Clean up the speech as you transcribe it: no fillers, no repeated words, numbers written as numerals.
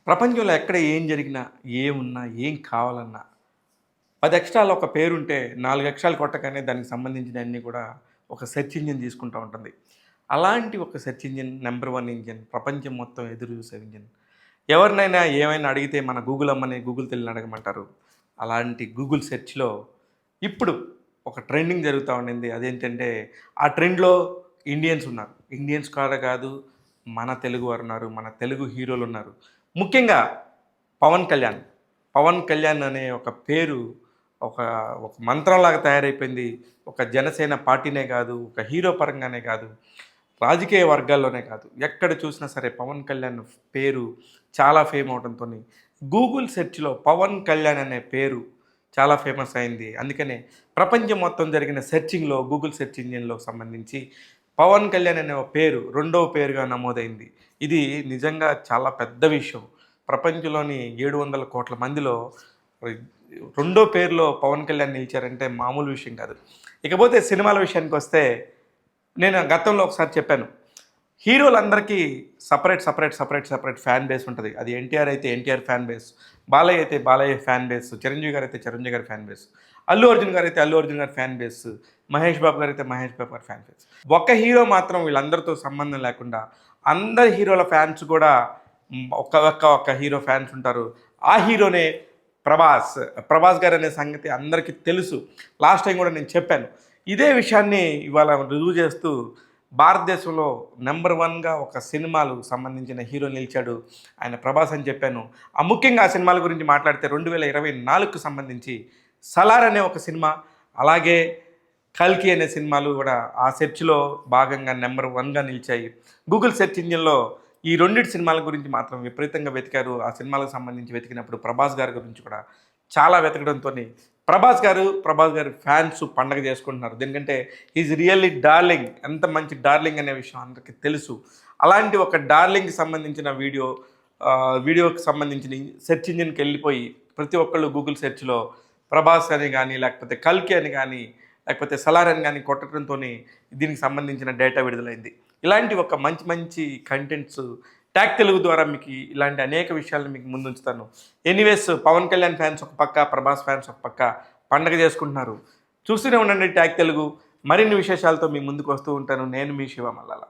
ప్రపంచంలో ఎక్కడ ఏం జరిగినా, ఏమున్నా, ఏం కావాలన్నా 10 అక్షరాలు ఒక పేరుంటే 4 అక్షరాలు కొట్టగానే దానికి సంబంధించినయన్నీ కూడా ఒక సెర్చ్ ఇంజిన్ తీసుకుంటా ఉంటుంది. అలాంటి ఒక సెర్చ్ ఇంజిన్ నంబర్ 1 ఇంజిన్ ప్రపంచం మొత్తం ఎదురు చూసే ఇంజిన్. ఎవరినైనా ఏమైనా అడిగితే మన గూగుల్ అమ్మని గూగుల్ తల్లిని అడగమంటారు. అలాంటి గూగుల్ సెర్చ్‌లో ఇప్పుడు ఒక ట్రెండింగ్ జరుగుతా ఉండింది. అదేంటంటే ఆ ట్రెండ్‌లో ఇండియన్స్ ఉన్నారు. ఇండియన్స్ కాదు మన తెలుగువారున్నారు. మన తెలుగు హీరోలున్నారు. ముఖ్యంగా పవన్ కళ్యాణ్. పవన్ కళ్యాణ్ అనే ఒక పేరు ఒక ఒక మంత్రంలాగా తయారైపోయింది. ఒక జనసేన పార్టీనే కాదు, ఒక హీరో పరంగానే కాదు, రాజకీయ వర్గాల్లోనే కాదు, ఎక్కడ చూసినా సరే పవన్ కళ్యాణ్ పేరు చాలా ఫేమ్ అవడంతోని గూగుల్ సెర్చ్‌లో పవన్ కళ్యాణ్ అనే పేరు చాలా ఫేమస్ అయింది. అందుకనే ప్రపంచం మొత్తం జరిగిన సెర్చింగ్‌లో గూగుల్ సెర్చ్ ఇంజిన్‌లో సంబంధించి పవన్ కళ్యాణ్ అనే ఒక పేరు రెండవ పేరుగా నమోదైంది. ఇది నిజంగా చాలా పెద్ద విషయం. ప్రపంచంలోని 700 కోట్ల మందిలో రెండో పేరులో పవన్ కళ్యాణ్ నిలిచారంటే మామూలు విషయం కాదు. ఇకపోతే సినిమాల విషయానికొస్తే నేను గతంలో ఒకసారి చెప్పాను. హీరోలందరికీ సపరేట్ ఫ్యాన్ బేస్ ఉంటది. అది ఎన్టీఆర్ అయితే ఎన్టీఆర్ ఫ్యాన్ బేస్, బాలయ్య అయితే బాలయ్య ఫ్యాన్ బేస్, చిరంజీవి గారైతే చిరంజీవి గారి ఫ్యాన్ బేస్, అల్లు అర్జున్ గారైతే అల్లు అర్జున్ గారి ఫ్యాన్ బేస్, మహేష్ బాబు గారైతే మహేష్ బాబు గారి ఫ్యాన్ బేస్. ఒక హీరో మాత్రం వీళ్ళందరితో సంబంధం లేకుండా అందరి హీరోల ఫ్యాన్స్ కూడా ఒక్క హీరో ఫ్యాన్స్ ఉంటారు. ఆ హీరోనే ప్రభాస్ గారు అనే సంగతి అందరికీ తెలుసు. లాస్ట్ టైం కూడా నేను చెప్పాను. ఇదే విషయాన్ని ఇవాళ రుజువు చేస్తూ భారతదేశంలో నెంబర్ 1గా ఒక సినిమాలు సంబంధించిన హీరో నిలిచాడు ఆయన ప్రభాస్ అని చెప్పాను. ముఖ్యంగా ఆ సినిమాల గురించి మాట్లాడితే 2024కు సంబంధించి సలార్ అనే ఒక సినిమా, అలాగే కల్కి అనే సినిమాలు కూడా ఆ సెర్చ్లో భాగంగా నెంబర్ 1గా నిలిచాయి. గూగుల్ సెర్చ్ ఇంజిన్లో ఈ రెండిటి సినిమాల గురించి మాత్రం విపరీతంగా వెతికారు. ఆ సినిమాలకు సంబంధించి వెతికినప్పుడు ప్రభాస్ గారి గురించి కూడా చాలా వెతకడంతో ప్రభాస్ గారి ఫ్యాన్స్ పండగ చేసుకుంటున్నారు. ఎందుకంటే ఈజ్ రియల్లీ డార్లింగ్. ఎంత మంచి డార్లింగ్ అనే విషయం అందరికీ తెలుసు. అలాంటి ఒక డార్లింగ్కి సంబంధించిన వీడియోకి సంబంధించిన సెర్చ్ ఇంజిన్కి వెళ్ళిపోయి ప్రతి ఒక్కళ్ళు గూగుల్ సెర్చ్లో ప్రభాస్ అని కానీ, లేకపోతే కల్కి అని కానీ, లేకపోతే సలార్ అని కానీ కొట్టడంతో దీనికి సంబంధించిన డేటా విడుదలైంది. ఇలాంటి ఒక మంచి మంచి కంటెంట్స్ ట్యాగ్ తెలుగు ద్వారా మీకు ఇలాంటి అనేక విషయాలను మీకు ముందుంచుతాను. ఎనీవేస్ పవన్ కళ్యాణ్ ఫ్యాన్స్ ఒక పక్క, ప్రభాస్ ఫ్యాన్స్ ఒక పక్క పండగ చేసుకుంటున్నారు. చూస్తూనే ఉండండి ట్యాగ్ తెలుగు. మరిన్ని విశేషాలతో మీ ముందుకు వస్తూ ఉంటాను. నేను మీ శివ మల్లాల.